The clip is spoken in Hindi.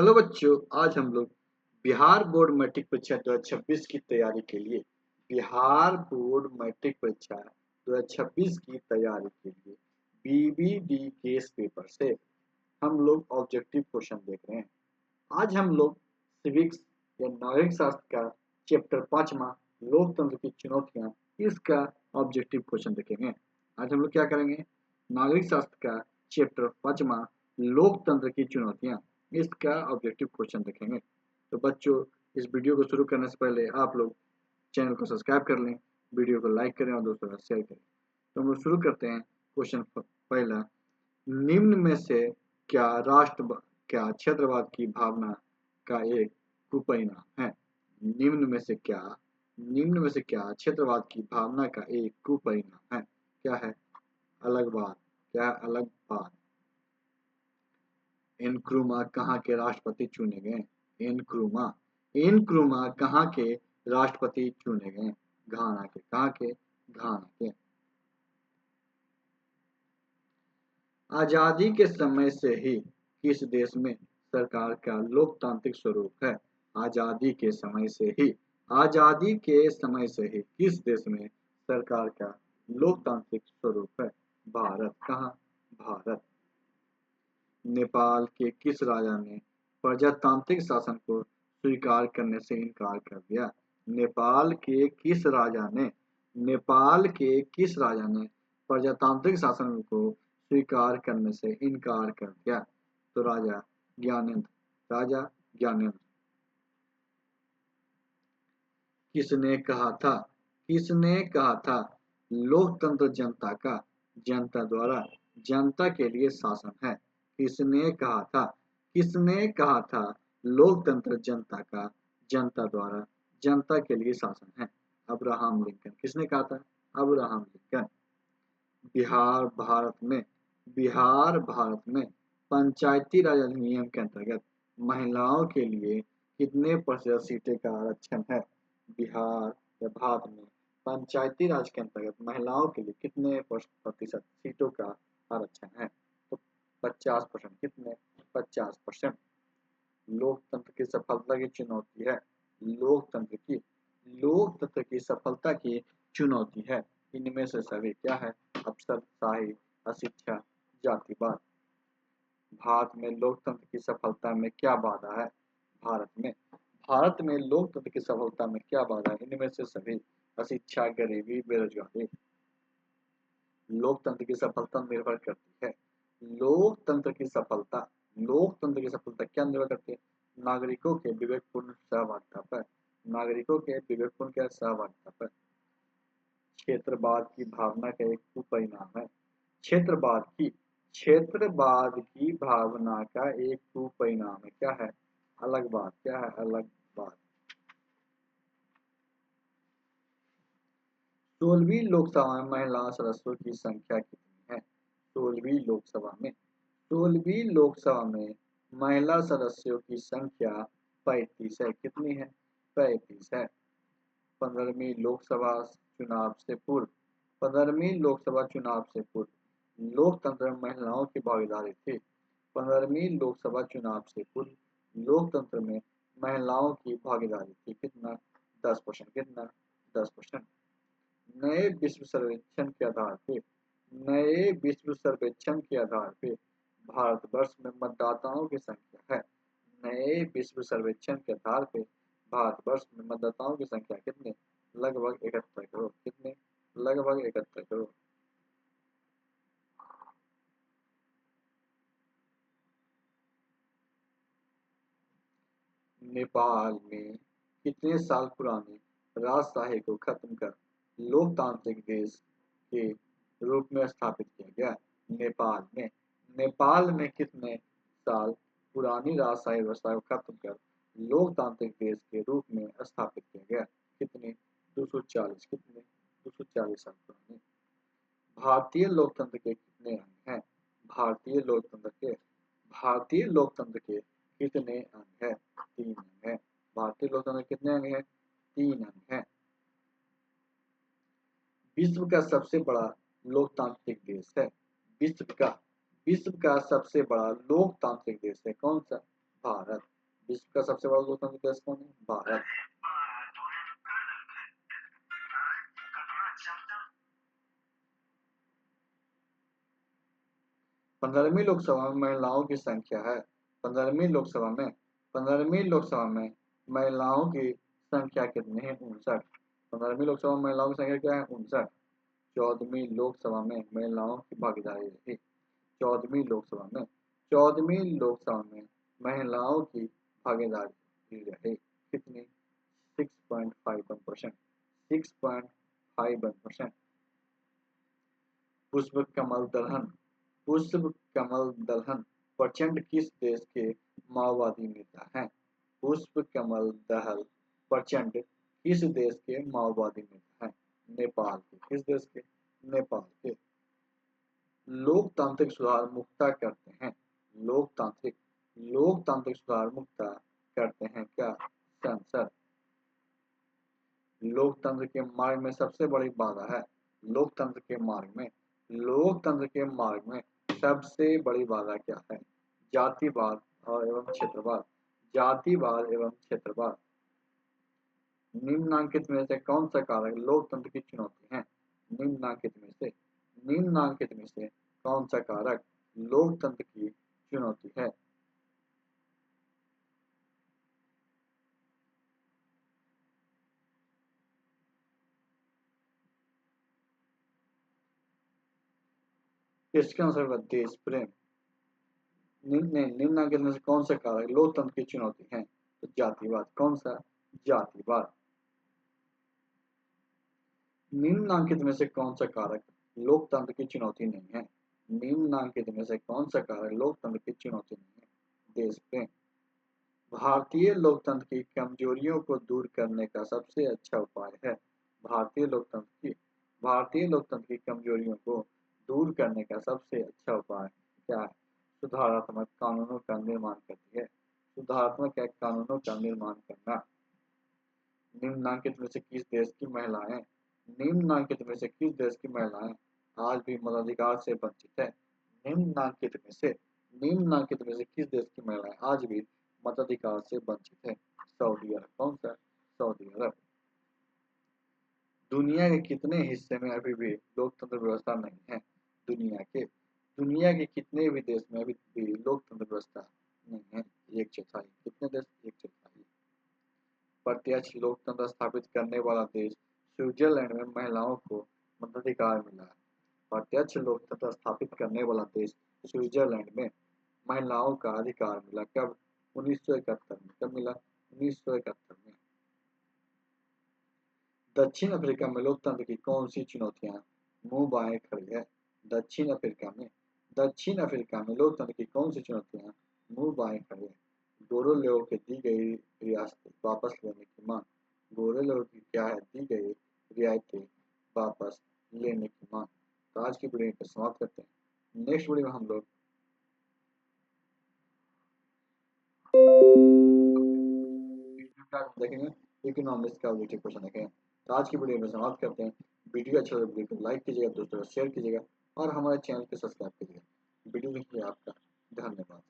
हेलो बच्चों, आज हम लोग बिहार बोर्ड मैट्रिक परीक्षा 2026 की तैयारी के लिए बिहार बोर्ड मैट्रिक परीक्षा 2026 की तैयारी के लिए बीबीडी केस पेपर से हम लोग ऑब्जेक्टिव क्वेश्चन देख रहे हैं। आज हम लोग सिविक्स या नागरिक शास्त्र का चैप्टर 5वां लोकतंत्र की चुनौतियां इसका ऑब्जेक्टिव क्वेश्चन देखेंगे। आज हम लोग क्या करेंगे? नागरिक शास्त्र का चैप्टर 5वां लोकतंत्र की चुनौतियां इसका ऑब्जेक्टिव क्वेश्चन देखेंगे। तो बच्चों, इस वीडियो को शुरू करने से पहले आप लोग चैनल को सब्सक्राइब कर लें, वीडियो को लाइक करें और दोस्तों के साथ शेयर करें। तो हम लोग शुरू करते हैं। क्वेश्चन पहला, निम्न में से क्या क्या क्षेत्रवाद की भावना का एक कुपरिणाम है? निम्न में से क्या क्षेत्रवाद की भावना का एक कुपरिणाम है? क्या है? अलगवाद। क्या है? अलगवाद। एनक्रूमा कहाँ के राष्ट्रपति चुने गए? एनक्रूमा कहाँ के राष्ट्रपति चुने गए? घाना के। कहाँ के? घाना के। आजादी के समय से ही किस देश में सरकार का लोकतांत्रिक स्वरूप है? आजादी के समय से ही किस देश में सरकार का लोकतांत्रिक स्वरूप है? भारत। कहाँ? भारत। नेपाल के किस राजा ने प्रजातांत्रिक शासन को स्वीकार करने से इनकार कर दिया? नेपाल के किस राजा ने प्रजातांत्रिक शासन को स्वीकार करने से इनकार कर दिया? तो राजा ज्ञानेंद्र। किसने कहा था लोकतंत्र जनता द्वारा जनता के लिए शासन है? किसने कहा था लोकतंत्र जनता द्वारा जनता के लिए शासन है? Abraham Lincoln. किसने कहा था? Abraham Lincoln. बिहार भारत में पंचायती राज अधिनियम के अंतर्गत महिलाओं के लिए कितने प्रतिशत सीटें का आरक्षण है? बिहार या भारत में पंचायती राज के अंतर्गत महिलाओं के लिए कितने प्रतिशत सीटों का आरक्षण है? तो 50%। कितने? 50%। लोकतंत्र की सफलता की चुनौती है। लोकतंत्र की सफलता की चुनौती है। इनमें से सभी क्या है? अफसरशाही, अशिक्षा, जातिवाद। भारत में लोकतंत्र की सफलता में क्या बाधा है? भारत में लोकतंत्र की सफलता में क्या बाधा है? इनमें से सभी अशिक्षा, गरीबी, बेरोजगारी। लोकतंत्र की सफलता निर्भर करती है। लोकतंत्र की सफलता क्या निर्भर करती है? नागरिकों के विवेकपूर्ण सहभागिता पर। क्षेत्रवाद की भावना का एक कुपरिणाम है। क्षेत्रवाद की भावना का एक कुपरिणाम है। क्या है? अलगवाद। क्या है? अलगवाद। 16वीं लोकसभा में महिला सदस्यों की संख्या कितनी है? 16वीं लोकसभा में महिला सदस्यों की संख्या 35 है। कितनी है? 35 है। 15वीं लोकसभा चुनाव से पूर्व लोकतंत्र में महिलाओं की भागीदारी थी। 15वीं लोकसभा चुनाव से पूर्व लोकतंत्र में महिलाओं की भागीदारी थी। कितना? 10%। कितना? 10%। नए विश्व सर्वेक्षण के आधार पे भारतवर्ष में मतदाताओं की संख्या है। नए विश्व सर्वेक्षण के आधार पे भारतवर्ष में मतदाताओं की संख्या कितनी? लगभग 71 करोड़। कितने? लगभग 71 करोड़। नेपाल में कितने साल पुरानी राजशाही को खत्म कर लोकतांत्रिक देश के रूप में स्थापित किया गया? नेपाल में कितने साल पुरानी राजशाही व्यवस्था को खत्म कर लोकतांत्रिक देश के रूप में स्थापित किया गया? कितने? 240। कितने? 240 साल पुरानी। भारतीय लोकतंत्र के कितने अंग हैं? भारतीय लोकतंत्र के कितने अंग हैं? 3 अंग हैं। भारतीय लोकतंत्र के कितने अंग हैं? 3 अंग हैं। विश्व का सबसे बड़ा लोकतांत्रिक देश है। विश्व का सबसे बड़ा लोकतांत्रिक देश है कौन सा? भारत। विश्व का सबसे बड़ा लोकतांत्रिक देश कौन है? भारत। 15वीं लोकसभा में महिलाओं की संख्या है। 15वीं लोकसभा में 15वीं लोकसभा में महिलाओं की संख्या कितनी है? 59। 15वीं लोकसभा में महिलाओं की संख्या क्या है? 59। 14वीं लोकसभा में महिलाओं की भागीदारी रही। 14वीं लोकसभा में 14वीं लोकसभा में महिलाओं की भागीदारी रही कितनी? 6.51%। 6.51%। पुष्प कमल दहन पुष्प कमल दहन प्रचंड किस देश के माओवादी नेता हैं? पुष्प कमल दहल प्रचंड किस देश के माओवादी नेता हैं? नेपाल के। किस देश के? नेपाल के। लोकतांत्रिक सुधार मुक्ता करते हैं। लोकतांत्रिक लोकतांत्रिक सुधार मुक्ता करते हैं क्या? संसद। लोकतंत्र के मार्ग में सबसे बड़ी बाधा है। लोकतंत्र के मार्ग में लोकतंत्र के मार्ग में सबसे बड़ी बाधा क्या है? जातिवाद और एवं क्षेत्रवाद। जातिवाद एवं क्षेत्रवाद। निम्नलिखित में से कौन सा कारक लोकतंत्र की चुनौती है? निम्नलिखित में से कौन सा कारक लोकतंत्र की चुनौती है? इसका आंसर होगा देश प्रेम। निम्नलिखित में से कौन सा कारक लोकतंत्र की चुनौती है? तो जातिवाद। कौन सा? जातिवाद। निम्नलिखित में से कौन सा कारक लोकतंत्र की चुनौती नहीं है? निम्नलिखित में से कौन सा कारक लोकतंत्र की चुनौती नहीं है? देश प्रेम। भारतीय लोकतंत्र की कमजोरियों को दूर करने का सबसे अच्छा उपाय है। भारतीय लोकतंत्र की कमजोरियों को दूर करने का सबसे अच्छा उपाय क्या है? सुधारात्मक कानूनों का निर्माण करती है। सुधारात्मक कानूनों का निर्माण करना। निम्नलिखित में से किस देश की महिलाएं निम्नलिखित में से किस देश की महिलाएं आज भी मताधिकार से वंचित है? निम्नलिखित में से निम्नलिखित में से किस देश की महिलाएं आज भी मताधिकार से वंचित है? सऊदी अरब। कौन सा? सऊदी अरब। दुनिया के कितने हिस्से में अभी भी लोकतंत्र व्यवस्था नहीं है? दुनिया के कितने भी देश में अभी भी लोकतंत्र व्यवस्था नहीं है? एक चौथाई। कितने देश? एक चौथाई। प्रत्यक्ष लोकतंत्र स्थापित करने वाला देश स्विट्जरलैंड में महिलाओं को मताधिकार मिला है। प्रत्यक्ष लोकतंत्र स्थापित करने वाला देश स्विट्जरलैंड में महिलाओं का अधिकार मिला। कब? 1971 में। कब मिला? 1971 में। दक्षिण अफ्रीका में लोकतंत्र की कौन सी चुनौतियां मुंह बाएं खड़ी है? दक्षिण अफ्रीका में लोकतंत्र की कौन सी चुनौतियां मुंह बाएं खड़ी है? गोरेलों के दी गई रियासतें वापस लेने की मांग। गोरेलों की क्या है? दी गई रियायतें वापस लेने की मांग। तो आज की वीडियो को समाप्त करते हैं। नेक्स्ट वीडियो में हम लोग देखेंगे इकोनॉमिक्स का ऑब्जेक्टिव क्वेश्चन देखेंगे। तो आज की वीडियो में समाप्त करते हैं। वीडियो अच्छा लगे वीडियो को लाइक कीजिएगा, दोस्तों को शेयर कीजिएगा और हमारे चैनल को सब्सक्राइब कीजिएगा। वीडियो देखिए। आपका धन्यवाद।